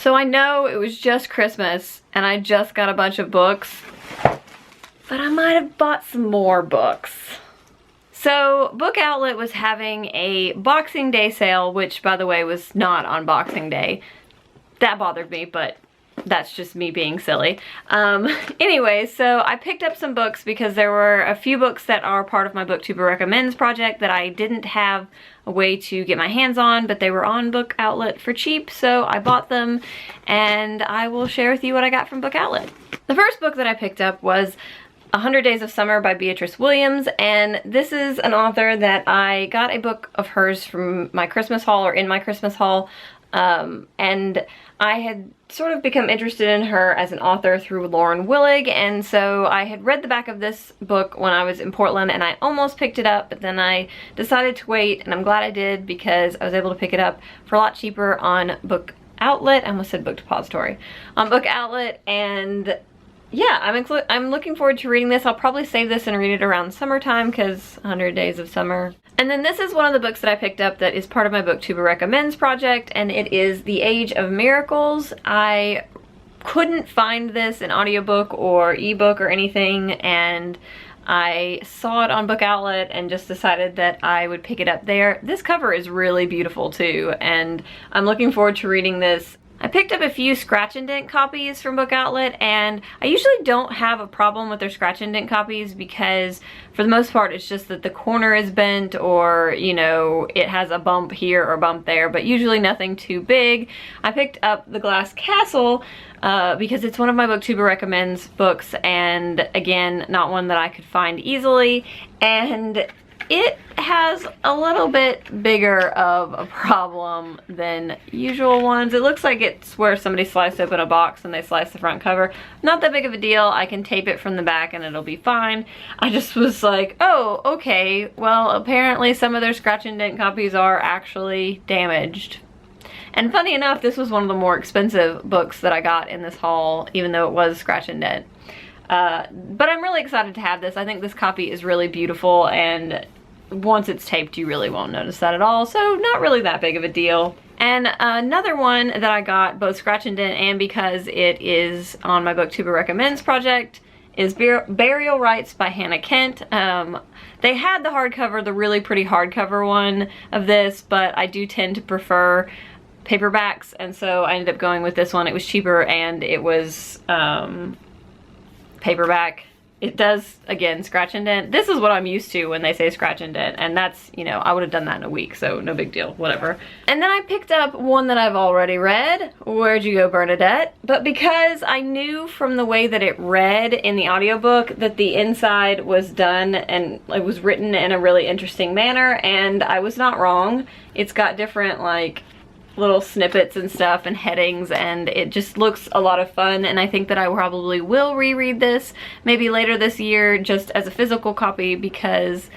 So I know it was just Christmas and I just got a bunch of books, but I might have bought some more books. So Book Outlet was having a Boxing Day sale, which by the way was not on Boxing Day. That bothered me, but that's just me being silly. Anyway, so I picked up some books because there were a few books that are part of my BookTuber Recommends project that I didn't have a way to get my hands on, but they were on Book Outlet for cheap, so I bought them, and I will share with you what I got from Book Outlet. The first book that I picked up was 100 Days of Summer by Beatrice Williams, and this is an author that I got a book of hers from my Christmas haul, or in my Christmas haul, and I had sort of become interested in her as an author through Lauren Willig, and so I had read the back of this book when I was in Portland, and I almost picked it up, but then I decided to wait, and I'm glad I did because I was able to pick it up for a lot cheaper on Book Outlet. I almost said Book Depository. On Book Outlet, and yeah, I'm looking forward to reading this. I'll probably save this and read it around summertime because 100 Days of Summer. And then this is one of the books that I picked up that is part of my BookTuber Recommends project, and it is The Age of Miracles. I couldn't find this in audiobook or ebook or anything, and I saw it on Book Outlet and just decided that I would pick it up there. This cover is really beautiful too, and I'm looking forward to reading this. I picked up a few scratch and dent copies from Book Outlet, and I usually don't have a problem with their scratch and dent copies because for the most part it's just that the corner is bent, or you know, it has a bump here or a bump there, but usually nothing too big. I picked up The Glass Castle because it's one of my BookTuber Recommends books, and again, not one that I could find easily, and it has a little bit bigger of a problem than usual ones. It looks like it's where somebody sliced open a box and they sliced the front cover. Not that big of a deal. I can tape it from the back and it'll be fine. I just was like, oh, okay, well, apparently some of their scratch and dent copies are actually damaged. And funny enough, this was one of the more expensive books that I got in this haul, even though it was scratch and dent. But I'm really excited to have this. I think this copy is really beautiful, and once it's taped you really won't notice that at all, so not really that big of a deal. And another one that I got, both scratch and dent and because it is on my BookTuber Recommends project, is Burial Rites by Hannah Kent. They had the hardcover, the really pretty hardcover one of this, but I do tend to prefer paperbacks, and so I ended up going with this one. It was cheaper and it was paperback. It does, again, scratch and dent. This is what I'm used to when they say scratch and dent, and that's, you know, I would have done that in a week, so no big deal, whatever. And then I picked up one that I've already read, Where'd You Go, Bernadette? But because I knew from the way that it read in the audiobook that the inside was done and it was written in a really interesting manner, and I was not wrong. It's got different, like, little snippets and stuff and headings, and it just looks a lot of fun, and I think that I probably will reread this maybe later this year just as a physical copy because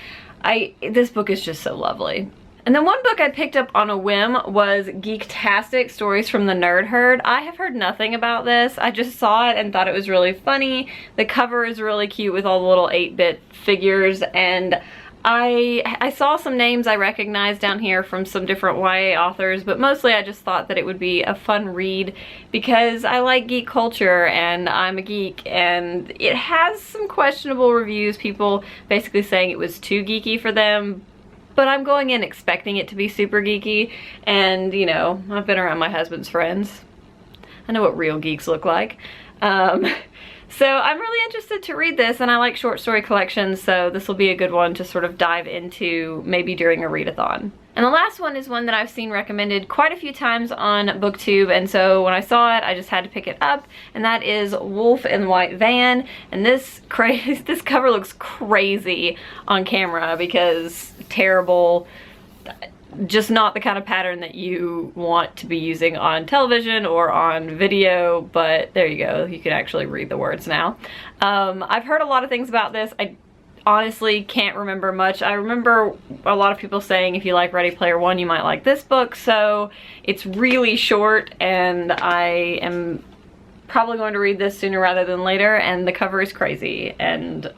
this book is just so lovely. And then one book I picked up on a whim was Geektastic, Stories from the Nerd Herd. I have heard nothing about this. I just saw it and thought it was really funny. The cover is really cute with all the little 8-bit figures, and I saw some names I recognized down here from some different YA authors, but mostly I just thought that it would be a fun read because I like geek culture and I'm a geek, and it has some questionable reviews, people basically saying it was too geeky for them, but I'm going in expecting it to be super geeky, and you know, I've been around my husband's friends. I know what real geeks look like. So I'm really interested to read this, and I like short story collections, so this will be a good one to sort of dive into maybe during a readathon. And the last one is one that I've seen recommended quite a few times on BookTube, and so when I saw it I just had to pick it up, and that is Wolf in the White Van. And this cover looks crazy on camera because terrible, just not the kind of pattern that you want to be using on television or on video, but there you go, you can actually read the words now. I've heard a lot of things about this. I honestly can't remember much. I remember a lot of people saying if you like Ready Player One you might like this book, so it's really short and I am probably going to read this sooner rather than later, and the cover is crazy and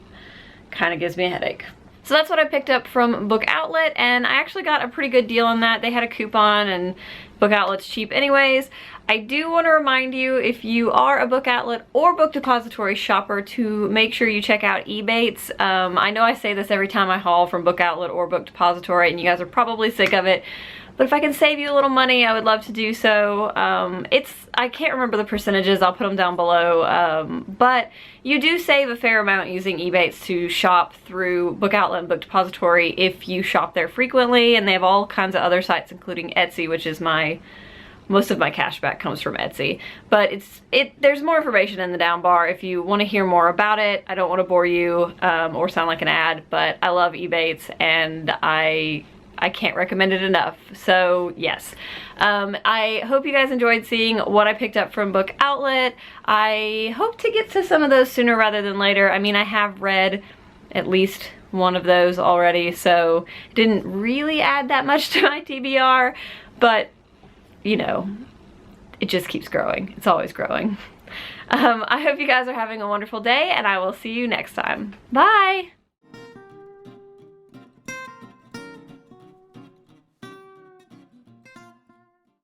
kind of gives me a headache. So that's what I picked up from Book Outlet, and I actually got a pretty good deal on that. They had a coupon, and Book Outlet's cheap anyways. I do want to remind you, if you are a Book Outlet or Book Depository shopper, to make sure you check out Ebates. I know I say this every time I haul from Book Outlet or Book Depository, and you guys are probably sick of it, but if I can save you a little money, I would love to do so. I can't remember the percentages, I'll put them down below, but you do save a fair amount using Ebates to shop through Book Outlet and Book Depository if you shop there frequently, and they have all kinds of other sites, including Etsy, which is most of my cashback comes from Etsy. But there's more information in the down bar if you want to hear more about it. I don't want to bore you or sound like an ad, but I love Ebates, and I can't recommend it enough. So yes, I hope you guys enjoyed seeing what I picked up from Book Outlet. I hope to get to some of those sooner rather than later. I mean, I have read at least one of those already, so it didn't really add that much to my TBR, but you know, it just keeps growing. It's always growing. I hope you guys are having a wonderful day, and I will see you next time. Bye!